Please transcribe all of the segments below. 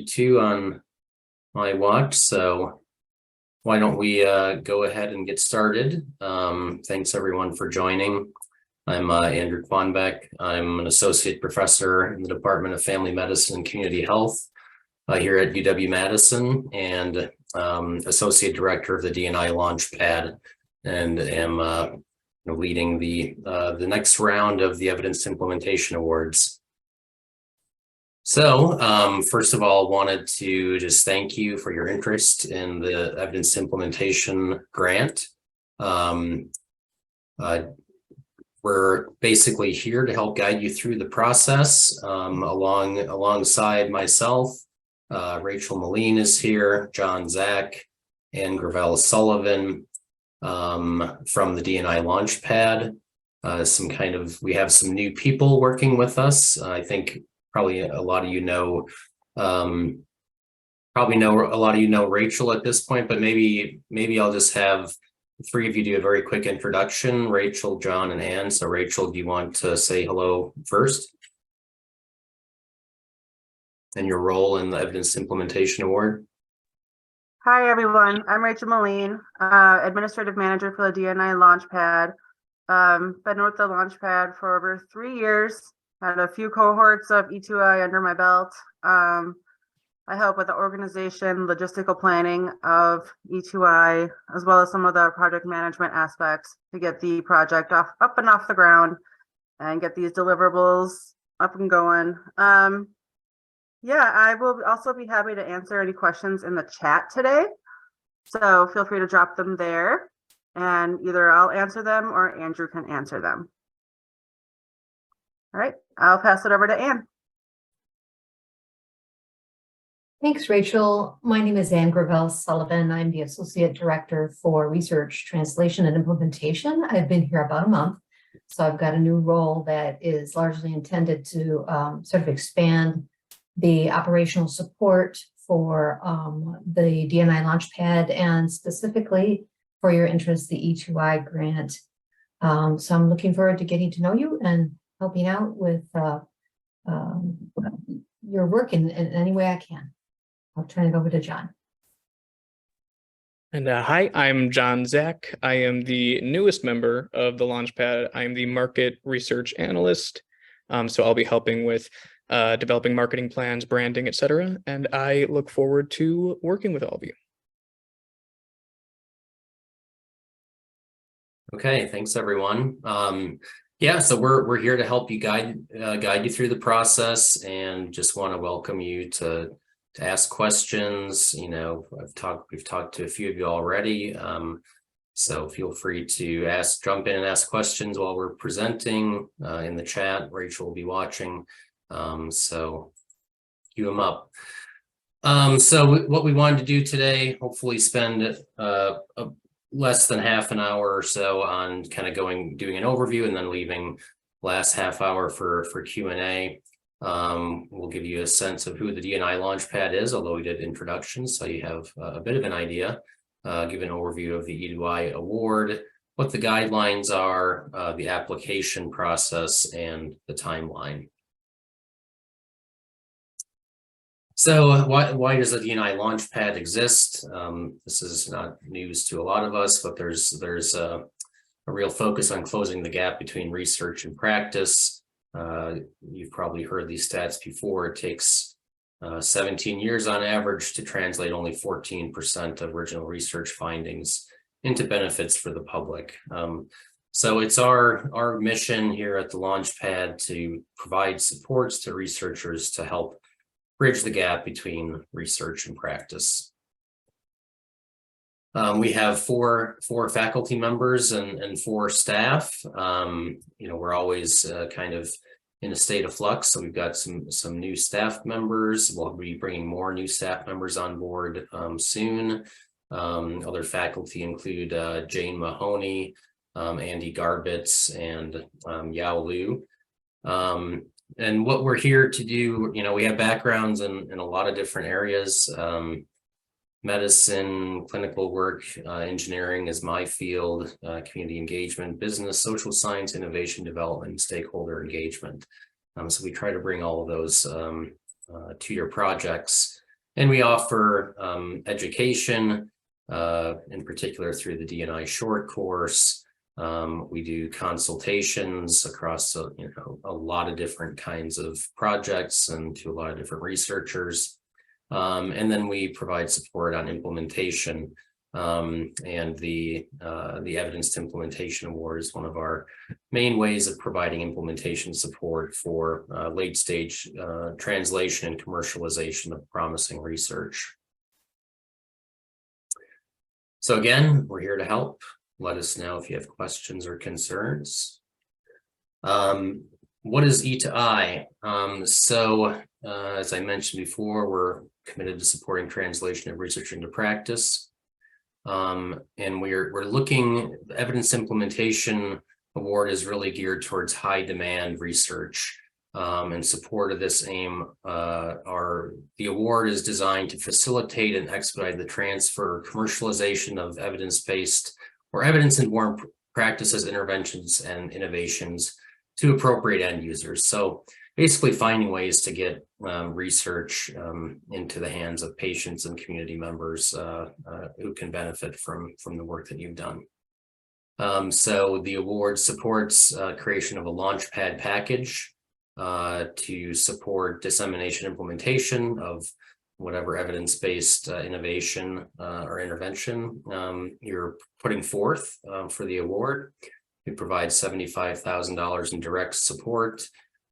32 on my watch, so why don't we go ahead and get started. Thanks everyone for joining. I'm Andrew Quanbeck. I'm an associate professor in the Department of Family Medicine and Community Health here at UW-Madison, and associate director of the D&I Launchpad, and am leading the next round of the Evidence Implementation Awards. So first of all, wanted to just thank you for your interest in the Evidence Implementation Grant. We're basically here to help guide you through the process alongside myself. Rachel Moline is here, John Zach, and Gravel Sullivan from the D&I Launchpad. We have some new people working with us. I think probably a lot of you know Rachel at this point, but maybe I'll just have the three of you do a very quick introduction: Rachel, John, and Ann. So Rachel, do you want to say hello first? And your role in the Evidence Implementation Award. Hi, everyone. I'm Rachel Moline, Administrative Manager for the D&I Launchpad. Been with the Launchpad for over 3 years. Had a few cohorts of E2I under my belt. I help with the organization, logistical planning of E2I, as well as some of the project management aspects to get the project up and off the ground and get these deliverables up and going. Yeah, I will also be happy to answer any questions in the chat today. So feel free to drop them there, and either I'll answer them or Andrew can answer them. All right, I'll pass it over to Ann. Thanks, Rachel. My name is Ann Gravel Sullivan. I'm the Associate Director for Research, Translation, and Implementation. I've been here about a month, so I've got a new role that is largely intended to sort of expand the operational support for the D&I Launchpad, and specifically for your interest, the E2I grant. So I'm looking forward to getting to know you and helping out with your work in any way I can. I'll turn it over to John. And hi, I'm John Zach. I am the newest member of the Launchpad. I'm the Market Research Analyst. So I'll be helping with developing marketing plans, branding, etc. And I look forward to working with all of you. Okay, thanks everyone. Yeah, so we're here to help you guide you through the process, and just want to welcome you to ask questions. You know, we've talked to a few of you already. So feel free to jump in and ask questions while we're presenting in the chat. Rachel will be watching. So cue them up. So what we wanted to do today, hopefully spend less than half an hour or so on kind of doing an overview, and then leaving last half hour for Q&A. We'll give you a sense of who the D&I Launchpad is, although we did introductions, so you have a bit of an idea. Give an overview of the E2I Award, what the guidelines are, the application process, and the timeline. So why does the D&I Launchpad exist? This is not news to a lot of us, but there's a real focus on closing the gap between research and practice. You've probably heard these stats before. It takes 17 years on average to translate only 14% of original research findings into benefits for the public. So it's our mission here at the Launchpad to provide supports to researchers to help bridge the gap between research and practice. We have four faculty members and 4 staff. You know, we're always kind of in a state of flux, so we've got some new staff members. We'll be bringing more new staff members on board soon. Other faculty include Jane Mahoney, Andy Garbitz, and Yao Liu. And what we're here to do, you know, we have backgrounds in a lot of different areas. Medicine, clinical work, engineering is my field, community engagement, business, social science, innovation, development, stakeholder engagement. So we try to bring all of those to your projects. And we offer education, in particular through the D&I short course. We do consultations across a lot of different kinds of projects and to a lot of different researchers. And then we provide support on implementation. And the Evidence Implementation Award is one of our main ways of providing implementation support for late stage translation and commercialization of promising research. So again, we're here to help. Let us know if you have questions or concerns. What is E2I? As I mentioned before, we're committed to supporting translation of research into practice. And we're looking, the Evidence Implementation Award is really geared towards high demand research. In support of this aim, the award is designed to facilitate and expedite the transfer or commercialization of evidence-based or evidence-informed practices, interventions, and innovations to appropriate end users. So basically finding ways to get research into the hands of patients and community members who can benefit from the work that you've done. So the award supports creation of a Launchpad package to support dissemination implementation of whatever evidence-based innovation or intervention you're putting forth for the award. We provide $75,000 in direct support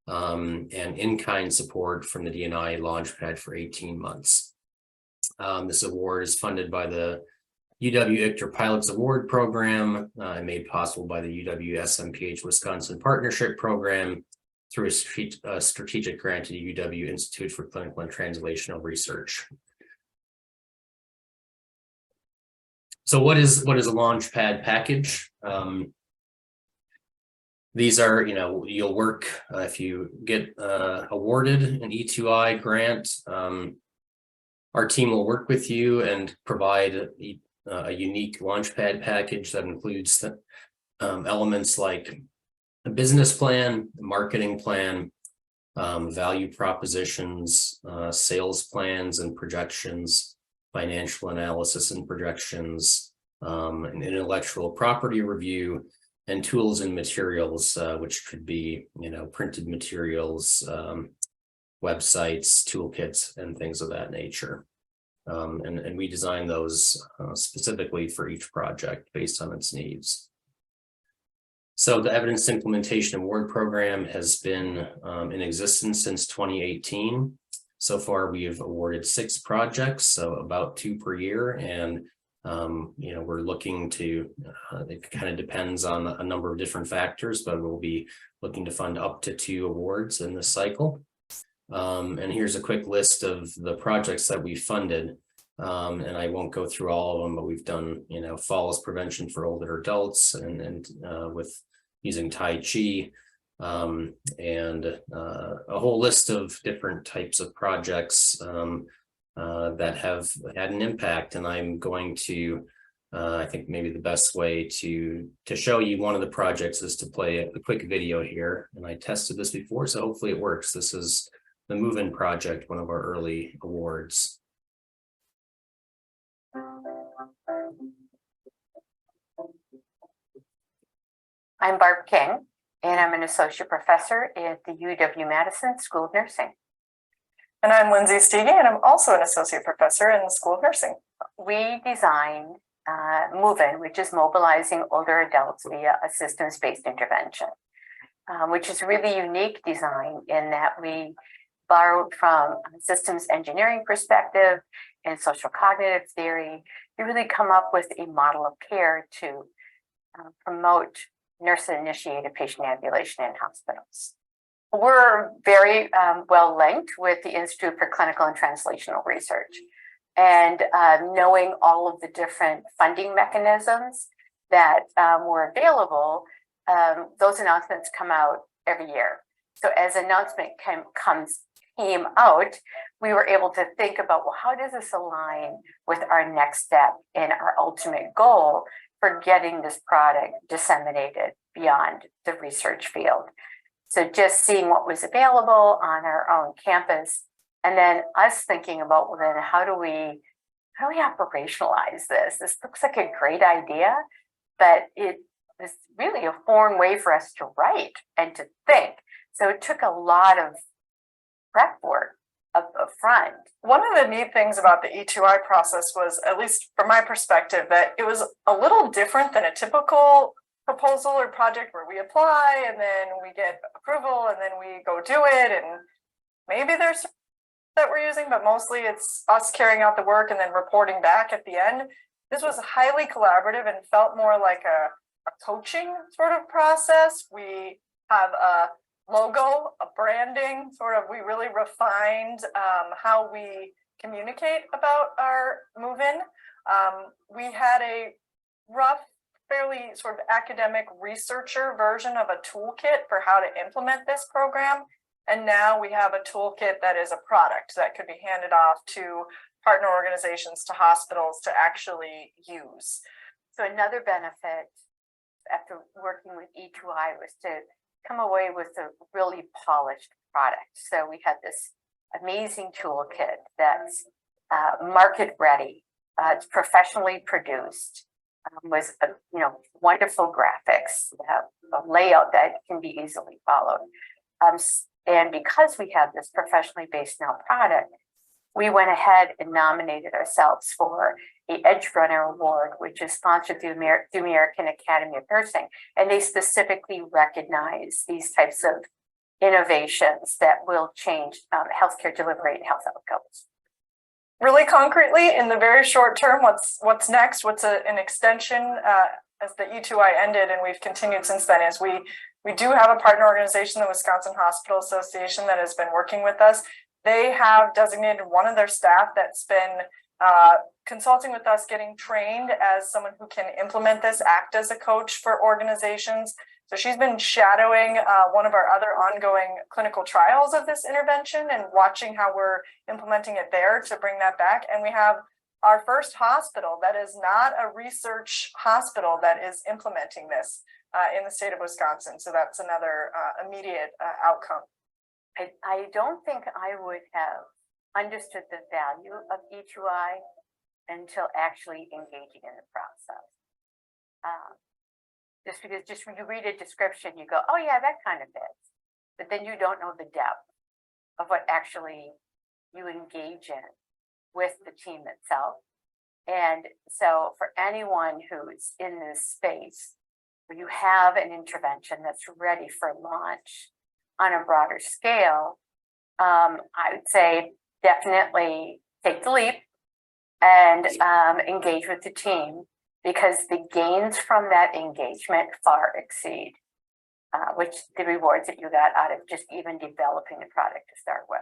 and in-kind support from the D&I Launchpad for 18 months. This award is funded by the UW-ICTR Pilots Award Program and made possible by the UW-SMPH Wisconsin Partnership Program through a strategic grant to the UW Institute for Clinical and Translational Research. So what is a Launchpad package? These are, you'll work if you get awarded an E2I grant. Our team will work with you and provide a unique Launchpad package that includes the, elements like a business plan, marketing plan, value propositions, sales plans and projections, financial analysis and projections, an intellectual property review, and tools and materials, which could be, printed materials, websites, toolkits, and things of that nature. And we design those specifically for each project based on its needs. So the Evidence Implementation Award Program has been in existence since 2018. So far, we have awarded 6 projects, so about 2 per year. And, we're looking to, it kind of depends on a number of different factors, but we'll be looking to fund up to 2 awards in this cycle. And here's a quick list of the projects that we funded. And I won't go through all of them, but we've done, falls prevention for older adults and with using Tai Chi, and a whole list of different types of projects that have had an impact. And I'm going to, I think maybe the best way to show you one of the projects is to play a quick video here. And I tested this before, so hopefully it works. This is the MOVIN project, one of our early awards. I'm Barb King, and I'm an associate professor at the UW-Madison School of Nursing. And I'm Lindsay Stiege, and I'm also an associate professor in the School of Nursing. We designed MOVIN, which is mobilizing older adults via a systems-based intervention, which is a really unique design in that we borrowed from a systems engineering perspective and social cognitive theory to really come up with a model of care to promote nurse-initiated patient ambulation in hospitals. We're very well linked with the Institute for Clinical and Translational Research, and knowing all of the different funding mechanisms that were available, those announcements come out every year. So as announcement came out, we were able to think about, well, how does this align with our next step and our ultimate goal for getting this product disseminated beyond the research field? So just seeing what was available on our own campus And then us thinking about, well, then how do we operationalize this? This looks like a great idea, but it was really a foreign way for us to write and to think. So it took a lot of prep work up front. One of the neat things about the E2I process was, at least from my perspective, that it was a little different than a typical proposal or project where we apply and then we get approval and then we go do it. And maybe there's that we're using, but mostly it's us carrying out the work and then reporting back at the end. This was highly collaborative and felt more like a coaching sort of process. We have a logo, a branding, we really refined how we communicate about our MOVIN. We had a rough, fairly sort of academic researcher version of a toolkit for how to implement this program. And now we have a toolkit that is a product that could be handed off to partner organizations, to hospitals to actually use. So another benefit after working with E2I was to come away with a really polished product. So we had this amazing toolkit that's market ready. It's professionally produced, with wonderful graphics, a layout that can be easily followed. And because we have this professionally based now product, we went ahead and nominated ourselves for the Edge Runner Award, which is sponsored through the American Academy of Nursing. And they specifically recognize these types of innovations that will change healthcare delivery and health outcomes. Really concretely, in the very short term, what's next? What's an extension as the E2I ended, and we've continued since then, is we do have a partner organization, the Wisconsin Hospital Association, that has been working with us. They have designated one of their staff that's been consulting with us, getting trained as someone who can implement this, act as a coach for organizations. So she's been shadowing one of our other ongoing clinical trials of this intervention and watching how we're implementing it there to bring that back. And we have our first hospital that is not a research hospital that is implementing this in the state of Wisconsin. So that's another immediate outcome. I don't think I would have understood the value of E2I until actually engaging in the process. Just because when you read a description, you go, oh yeah, that kind of fits. But then you don't know the depth of what actually you engage in with the team itself. And so for anyone who's in this space where you have an intervention that's ready for launch on a broader scale, I would say definitely take the leap and engage with the team, because the gains from that engagement far exceed which the rewards that you got out of just even developing the product to start with.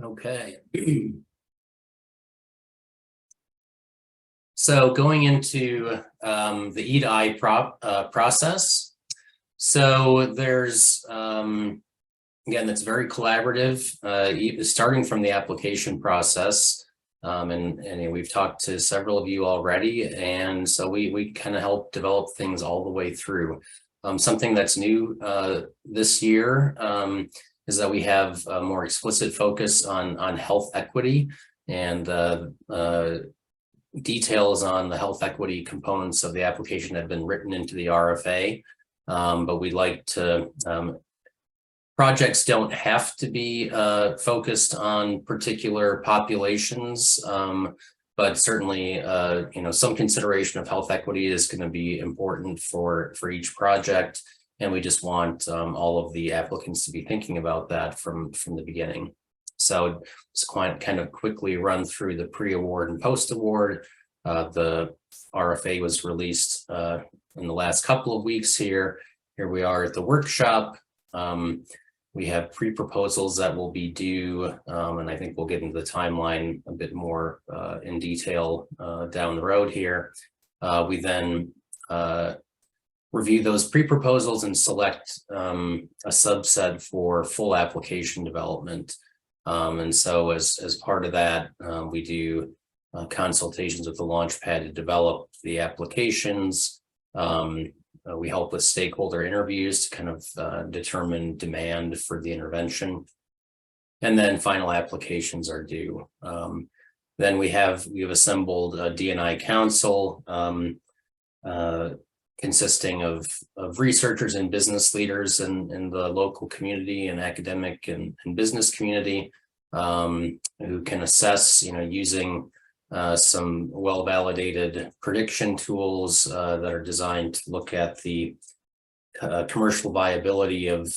Okay. So going into the E2I process. So there's, again, that's very collaborative, starting from the application process. And we've talked to several of you already. And so we kind of help develop things all the way through. Something that's new this year is that we have a more explicit focus on health equity, and details on the health equity components of the application have been written into the RFA. But we like to, projects don't have to be focused on particular populations, but certainly, some consideration of health equity is going to be important for each project. And we just want all of the applicants to be thinking about that from the beginning. So just kind of quickly run through the pre-award and post-award. The RFA was released in the last couple of weeks here. Here we are at the workshop. We have pre-proposals that will be due, and I think we'll get into the timeline a bit more in detail down the road here. We then review those pre-proposals and select a subset for full application development. And so as part of that, we do consultations with the Launchpad to develop the applications. We help with stakeholder interviews to kind of determine demand for the intervention. And then final applications are due. Then we've assembled a D&I council consisting of researchers and business leaders in the local community and academic and business community who can assess, using some well-validated prediction tools that are designed to look at the commercial viability of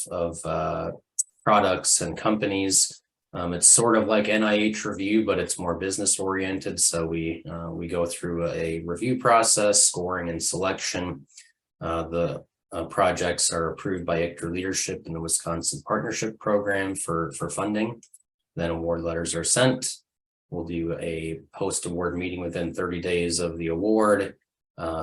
products and companies. It's sort of like NIH review, but it's more business oriented. So we go through a review process, scoring and selection. The projects are approved by ICTR leadership in the Wisconsin Partnership Program for funding. Then award letters are sent. We'll do a post-award meeting within 30 days of the award,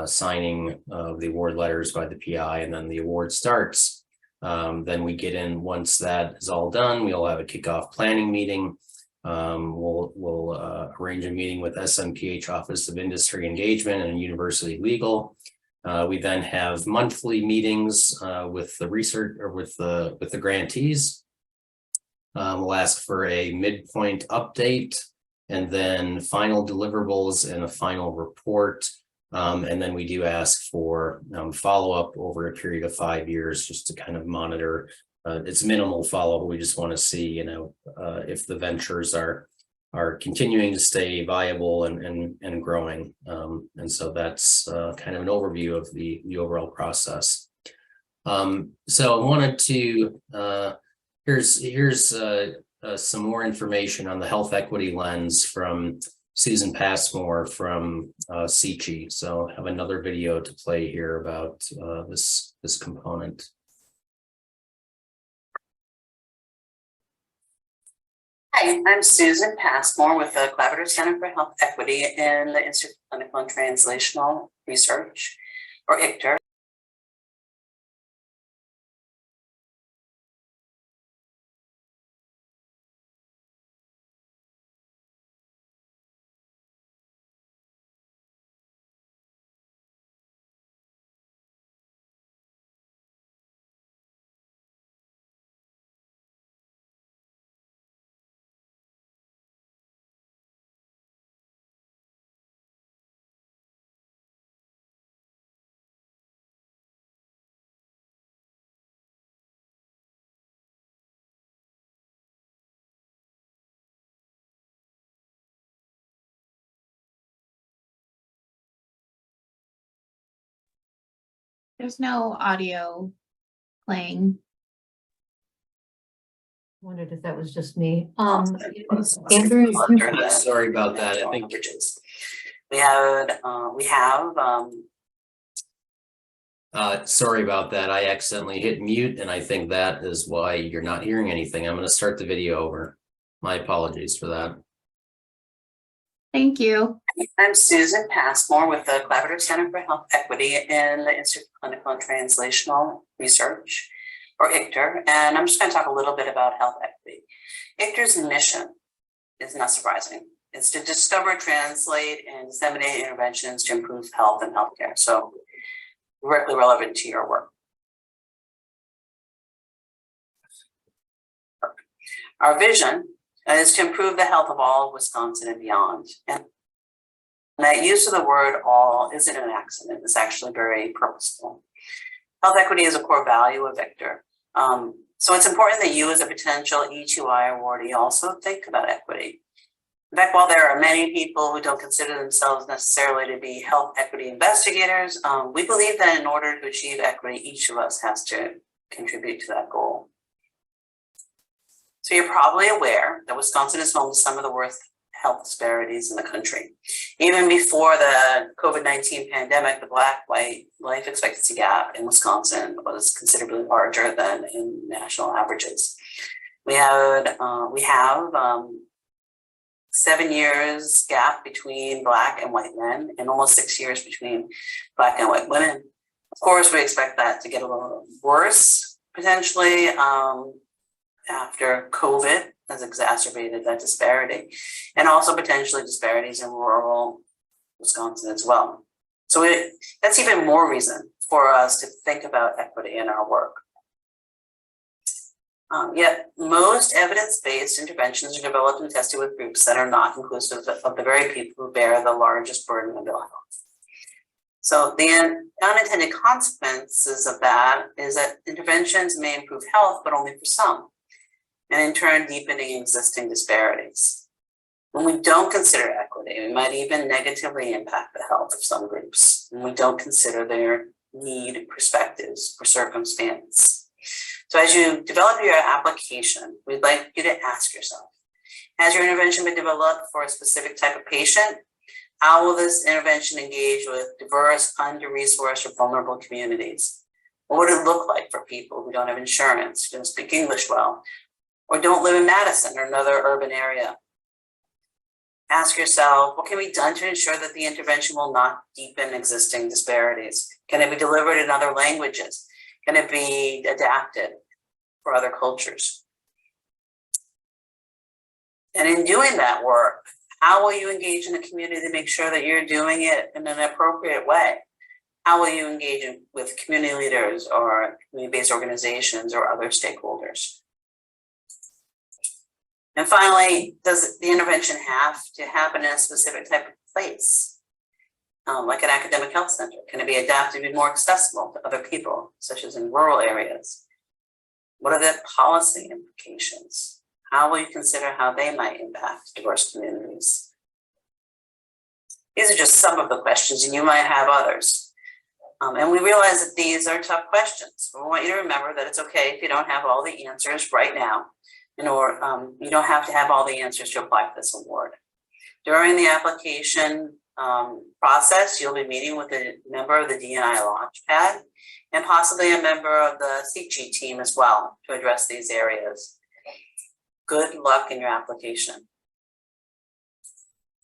signing of the award letters by the PI, and then the award starts. Then we get in, once that is all done, we'll have a kickoff planning meeting. We'll arrange a meeting with SMPH Office of Industry Engagement and University Legal. We then have monthly meetings with the research or with the grantees. We'll ask for a midpoint update and then final deliverables and a final report. And then we do ask for follow-up over a period of 5 years just to kind of monitor. It's minimal follow-up. We just want to see, if the ventures are continuing to stay viable and growing. And so that's kind of an overview of the overall process. So I wanted to, here's some more information on the health equity lens from Susan Passmore from CCHI. So I have another video to play here about this component. Hi, I'm Susan Passmore with the Collaborative Center for Health Equity in the Institute of Clinical and Translational Research, or ICTR. There's no audio playing. Wondered if that was just me. Andrew, Sorry about that. I think we have sorry about that. I accidentally hit mute, and I think that is why you're not hearing anything. I'm going to start the video over. My apologies for that. Thank you. I'm Susan Passmore with the Collaborative Center for Health Equity in the Institute of Clinical and Translational Research, or ICTR, and I'm just going to talk a little bit about health equity. ICTR's mission is not surprising. It's to discover, translate, and disseminate interventions to improve health and healthcare. So directly relevant to your work. Our vision is to improve the health of all of Wisconsin and beyond. And that use of the word all isn't an accident. It's actually very purposeful. Health equity is a core value of ICTR. So it's important that you as a potential E2I awardee also think about equity. In fact, while there are many people who don't consider themselves necessarily to be health equity investigators, we believe that in order to achieve equity, each of us has to contribute to that goal. So you're probably aware that Wisconsin is home to some of the worst health disparities in the country. Even before the COVID-19 pandemic, the Black-white life expectancy gap in Wisconsin was considerably larger than in national averages. We have 7 years gap between Black and white men, and almost 6 years between Black and white women. Of course, we expect that to get a little worse potentially after COVID has exacerbated that disparity, and also potentially disparities in rural Wisconsin as well. So that's even more reason for us to think about equity in our work. Yet most evidence-based interventions are developed and tested with groups that are not inclusive of the very people who bear the largest burden of ill health. So the unintended consequences of that is that interventions may improve health, but only for some, and in turn deepening existing disparities. When we don't consider equity, we might even negatively impact the health of some groups, and we don't consider their need, perspectives, or circumstance. So as you develop your application, we'd like you to ask yourself, has your intervention been developed for a specific type of patient? How will this intervention engage with diverse, under-resourced, or vulnerable communities? What would it look like for people who don't have insurance, who don't speak English well, or don't live in Madison or another urban area? Ask yourself, what can be done to ensure that the intervention will not deepen existing disparities? Can it be delivered in other languages? Can it be adapted for other cultures? And in doing that work, how will you engage in the community to make sure that you're doing it in an appropriate way? How will you engage with community leaders or community-based organizations or other stakeholders? And finally, does the intervention have to happen in a specific type of place? Like an academic health center? Can it be adapted to be more accessible to other people, such as in rural areas? What are the policy implications? How will you consider how they might impact diverse communities? These are just some of the questions, and you might have others. And we realize that these are tough questions. We want you to remember that it's okay if you don't have all the answers right now, or you don't have to have all the answers to apply for this award. During the application process, you'll be meeting with a member of the E2I Launchpad and possibly a member of the CG team as well to address these areas. Good luck in your application.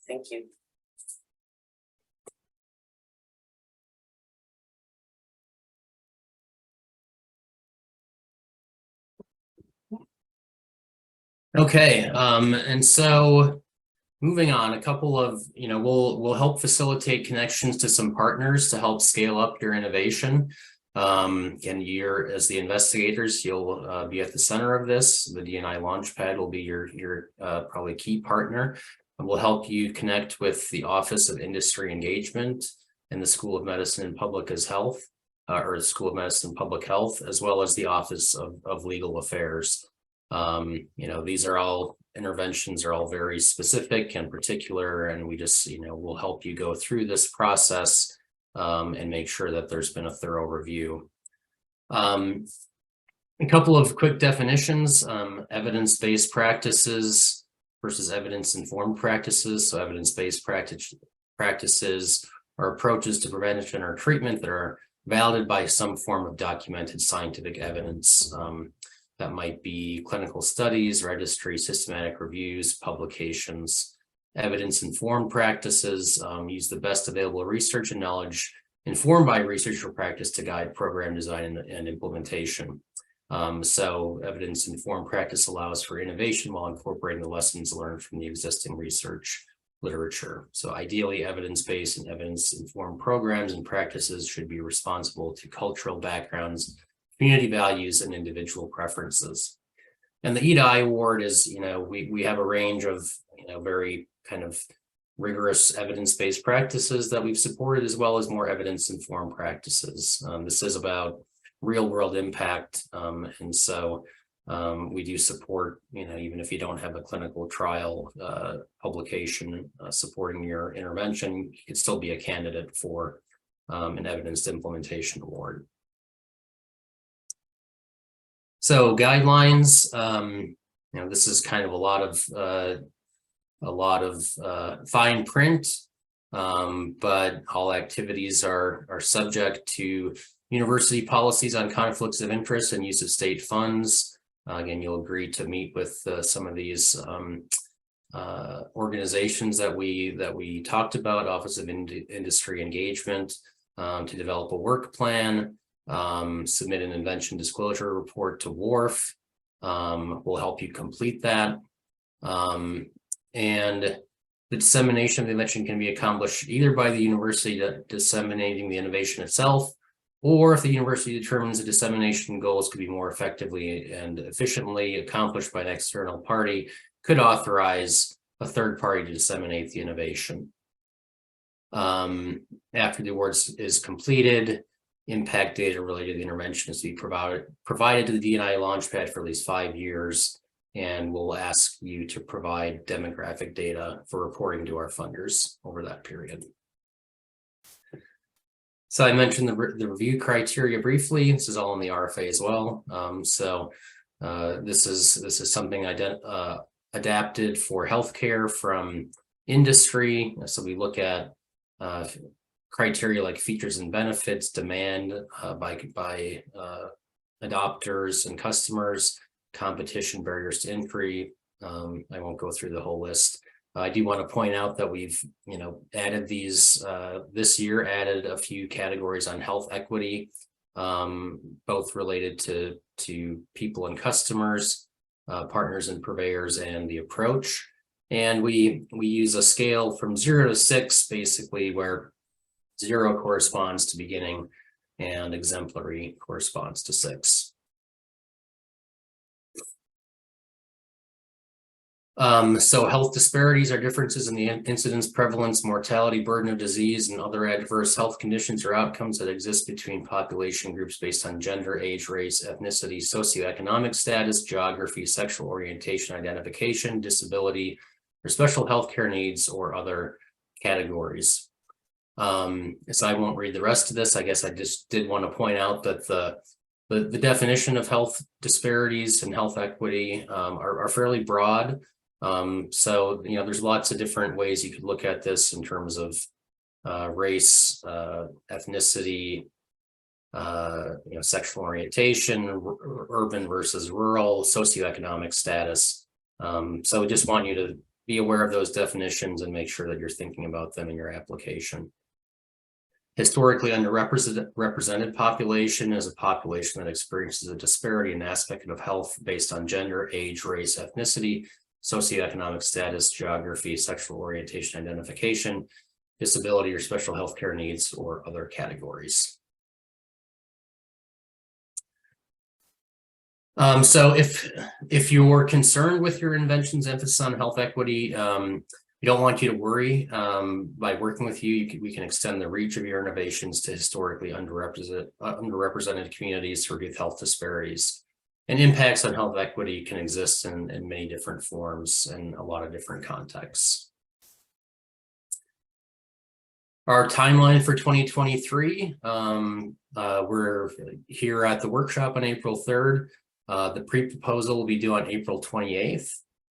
Thank you. Okay, and so moving on, a couple of, we'll help facilitate connections to some partners to help scale up your innovation. And you're, as the investigators, you'll be at the center of this. The E2I Launchpad will be your probably key partner, and will help you connect with the Office of Industry Engagement and the School of Medicine and Public Health, or the School of Medicine and Public Health, as well as the Office of Legal Affairs. These are all interventions are all very specific and particular, and we just, we'll help you go through this process and make sure that there's been a thorough review. A couple of quick definitions: evidence-based practices versus evidence-informed practices. So evidence-based practices are approaches to prevention or treatment that are validated by some form of documented scientific evidence. That might be clinical studies, registry, systematic reviews, publications. Evidence-informed practices use the best available research and knowledge informed by research or practice to guide program design and implementation. So evidence-informed practice allows for innovation while incorporating the lessons learned from the existing research literature. So ideally, evidence-based and evidence-informed programs and practices should be responsible to cultural backgrounds, community values, and individual preferences. And the E2I Award is, we have a range of, very kind of rigorous evidence-based practices that we've supported, as well as more evidence-informed practices. This is about real-world impact, and so we do support, even if you don't have a clinical trial publication supporting your intervention, you could still be a candidate for an evidence implementation award. So guidelines, this is kind of a lot of fine print, but all activities are subject to university policies on conflicts of interest and use of state funds. Again, you'll agree to meet with some of these organizations that we talked about, Office of Industry Engagement, to develop a work plan, submit an invention disclosure report to WARF. We'll help you complete that. And the dissemination of the invention can be accomplished either by the university disseminating the innovation itself, or if the university determines the dissemination goals could be more effectively and efficiently accomplished by an external party, could authorize a third party to disseminate the innovation. After the award is completed, impact data related to the intervention is to be provided to the D&I Launchpad for at least 5 years, and we'll ask you to provide demographic data for reporting to our funders over that period. So I mentioned the review criteria briefly. This is all in the RFA as well. This is something adapted for healthcare from industry. So we look at criteria like features and benefits, demand by adopters and customers, competition, barriers to entry. I won't go through the whole list. I do want to point out that we've added these this year, added a few categories on health equity, both related to people and customers, partners and purveyors, and the approach. And we use a scale from 0 to 6, basically, where 0 corresponds to beginning and exemplary corresponds to 6. So health disparities are differences in the incidence, prevalence, mortality, burden of disease, and other adverse health conditions or outcomes that exist between population groups based on gender, age, race, ethnicity, socioeconomic status, geography, sexual orientation, identification, disability, or special healthcare needs, or other categories. So I won't read the rest of this. I guess I just did want to point out that the definition of health disparities and health equity are fairly broad. So there's lots of different ways you could look at this in terms of race, ethnicity, sexual orientation, urban versus rural, socioeconomic status. So we just want you to be aware of those definitions and make sure that you're thinking about them in your application. Historically underrepresented population is a population that experiences a disparity in aspect of health based on gender, age, race, ethnicity, socioeconomic status, geography, sexual orientation, identification, disability, or special healthcare needs, or other categories. So if you're concerned with your invention's emphasis on health equity, we don't want you to worry. By working with you, we can extend the reach of your innovations to historically underrepresented communities to reduce health disparities. And impacts on health equity can exist in many different forms and a lot of different contexts. Our timeline for 2023, we're here at the workshop on April 3rd. The pre-proposal will be due on April 28th.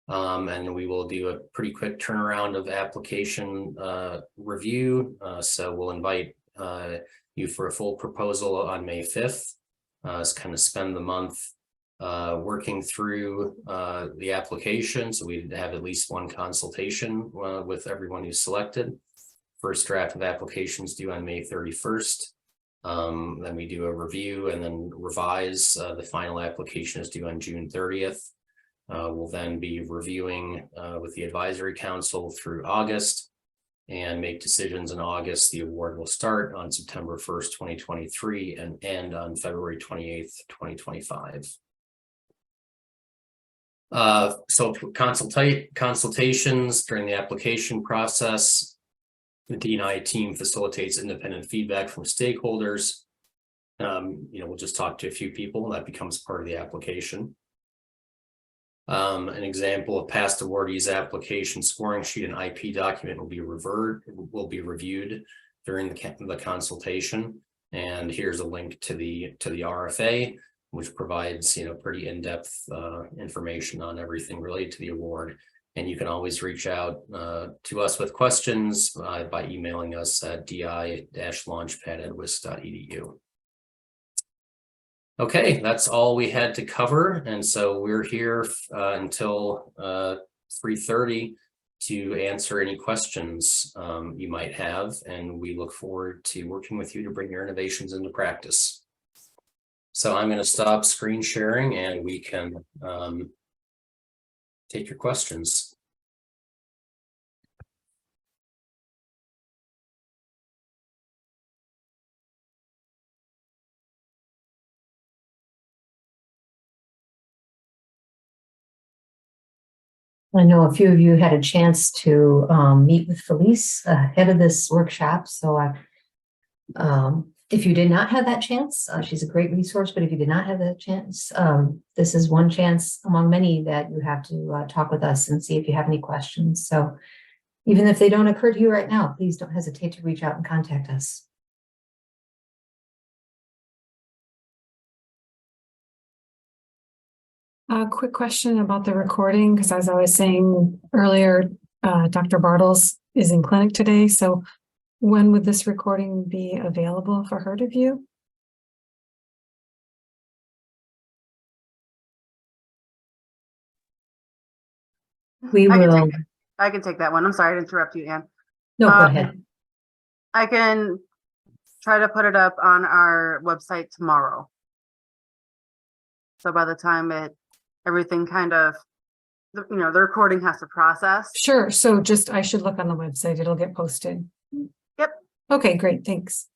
And we will do a pretty quick turnaround of application review. So we'll invite you for a full proposal on May 5th. Kind of spend the month working through the application. So we have at least one consultation with everyone who's selected. First draft of applications due on May 31st. Then we do a review and then revise. The final application is due on June 30th. We'll then be reviewing with the advisory council through August and make decisions in August. The award will start on September 1st, 2023 and end on February 28th, 2025. So consultations during the application process. The D&I team facilitates independent feedback from stakeholders. We'll just talk to a few people and that becomes part of the application. An example of past awardees application scoring sheet and IP document will be reviewed during the consultation. And here's a link to the RFA, which provides pretty in-depth information on everything related to the award. And you can always reach out to us with questions by emailing us at di-launchpad@wisc.edu. Okay, that's all we had to cover. And so we're here until 3:30 to answer any questions you might have, and we look forward to working with you to bring your innovations into practice. So I'm going to stop screen sharing and we can take your questions. I know a few of you had a chance to meet with Felice ahead of this workshop. So if you did not have that chance, she's a great resource, but if you did not have that chance, this is one chance among many that you have to talk with us and see if you have any questions. So even if they don't occur to you right now, please don't hesitate to reach out and contact us. A quick question about the recording, because as I was saying earlier, Dr. Bartles is in clinic today. So when would this recording be available for her to view? We will. I can take that one. I'm sorry to interrupt you, Anne. No, go ahead. I can try to put it up on our website tomorrow. So by the time everything kind of, the recording has to process. Sure. So just, I should look on the website. It'll get posted. Yep. Okay, great. Thanks.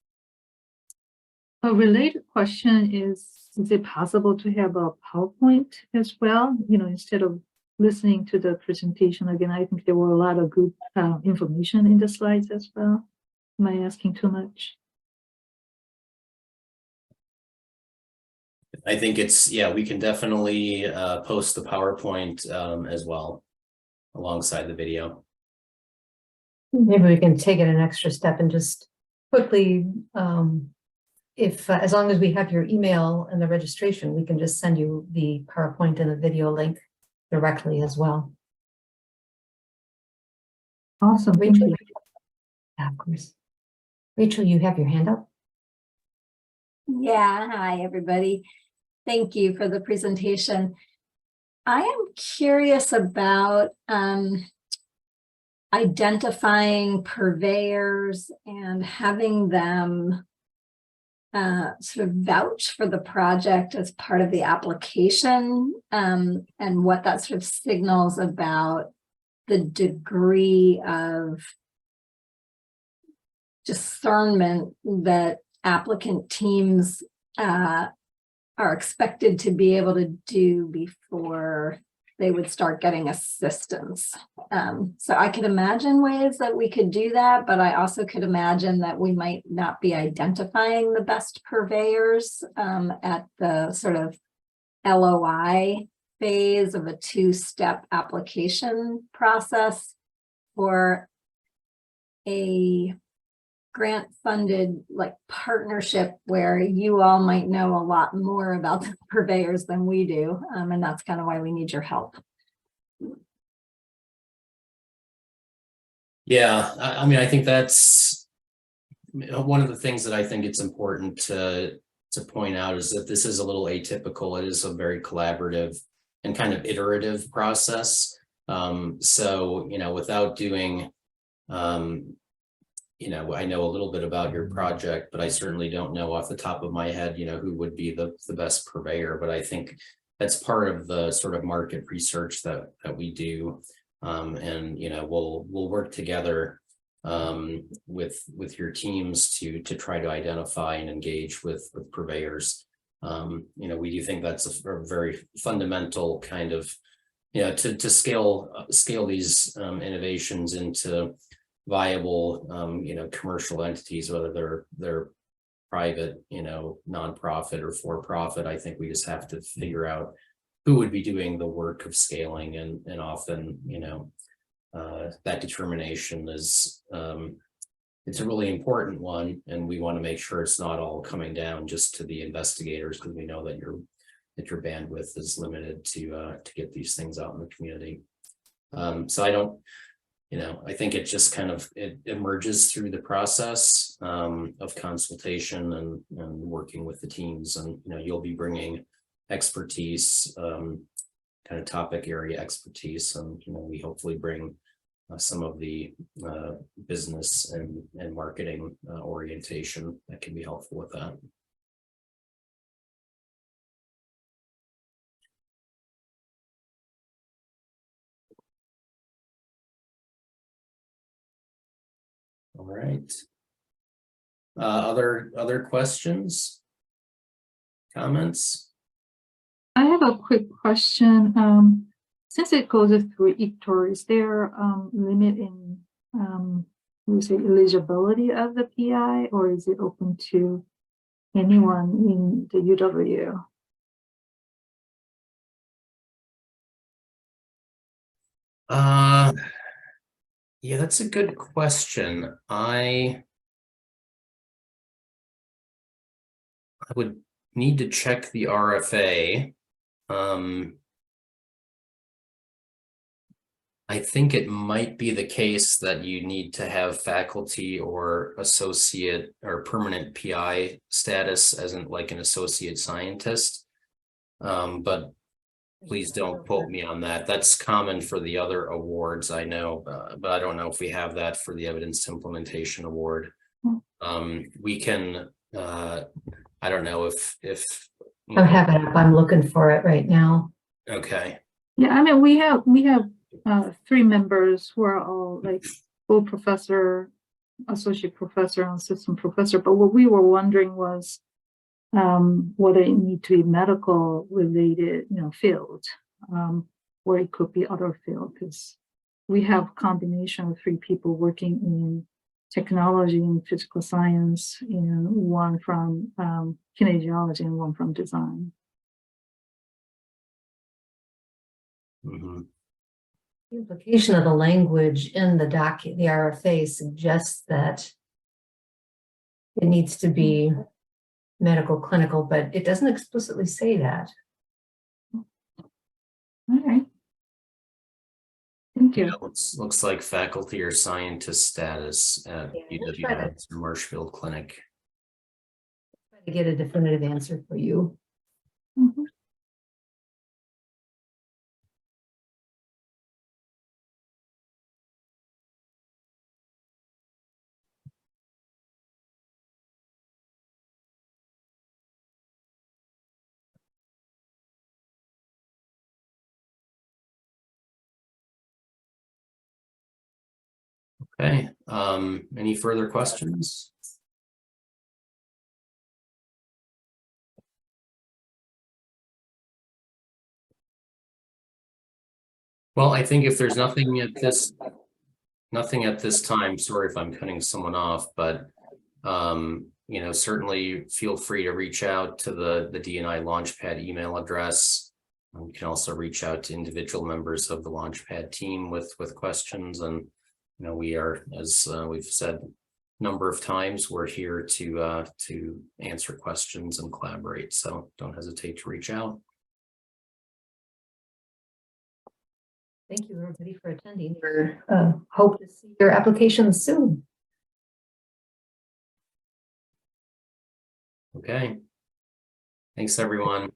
A related question is it possible to have a PowerPoint as well? Instead of listening to the presentation again, I think there were a lot of good information in the slides as well. Am I asking too much? I think we can definitely post the PowerPoint as well alongside the video. Maybe we can take it an extra step and just quickly, as long as we have your email and the registration, we can just send you the PowerPoint and the video link directly as well. Awesome. Rachel, yeah, of course. Rachel, you have your hand up. Yeah, hi, everybody. Thank you for the presentation. I am curious about identifying purveyors and having them sort of vouch for the project as part of the application, and what that sort of signals about the degree of discernment that applicant teams are expected to be able to do before they would start getting assistance. So I could imagine ways that we could do that, but I also could imagine that we might not be identifying the best purveyors at the sort of LOI phase of a two-step application process for a grant-funded partnership where you all might know a lot more about the purveyors than we do, and that's kind of why we need your help. Yeah, I mean, I think that's one of the things that I think it's important to point out is that this is a little atypical. It is a very collaborative and kind of iterative process. So, without doing I know a little bit about your project, but I certainly don't know off the top of my head, who would be the best purveyor. But I think that's part of the sort of market research that we do. And, we'll work together with your teams to try to identify and engage with purveyors. We do think that's a very fundamental kind of, to scale these innovations into viable commercial entities, whether they're private, nonprofit or for profit. I think we just have to figure out who would be doing the work of scaling, and often that determination is it's a really important one, and we want to make sure it's not all coming down just to the investigators, because we know that your bandwidth is limited to get these things out in the community. So I don't I think it just kind of it emerges through the process of consultation and working with the teams, and you'll be bringing expertise kind of topic area expertise, and we hopefully bring some of the business and marketing orientation that can be helpful with that. All right. Other questions? Comments? I have a quick question. Since it goes through E2I, is there limit in eligibility of the PI, or is it open to anyone in the UW? Yeah, that's a good question. I would need to check the RFA. I think it might be the case that you need to have faculty or associate or permanent PI status as in like an associate scientist. But please don't quote me on that. That's common for the other awards, I know, but I don't know if we have that for the Evidence Implementation Award. We can, I don't know if I have it up. I'm looking for it right now. Okay. Yeah, I mean, we have 3 members who are all like full professor, associate professor, and assistant professor. But what we were wondering was whether it need to be medical related, field, or it could be other field, because we have combination of 3 people working in technology and physical science, and one from kinesiology and one from design. Mm-hmm. The implication of the language in the the RFA suggests that it needs to be medical clinical, but it doesn't explicitly say that. All right. Thank you. Yeah, looks like faculty or scientist status at UW Marshfield Clinic. Try to get a definitive answer for you. Mhm. Okay, any further questions? Well, I think if there's nothing at this time, sorry if I'm cutting someone off, but certainly feel free to reach out to the D&I Launchpad email address. You can also reach out to individual members of the Launchpad team with questions, and we are, as we've said a number of times, we're here to answer questions and collaborate. So don't hesitate to reach out. Thank you, everybody, for attending. We hope to see your applications soon. Okay. Thanks, everyone.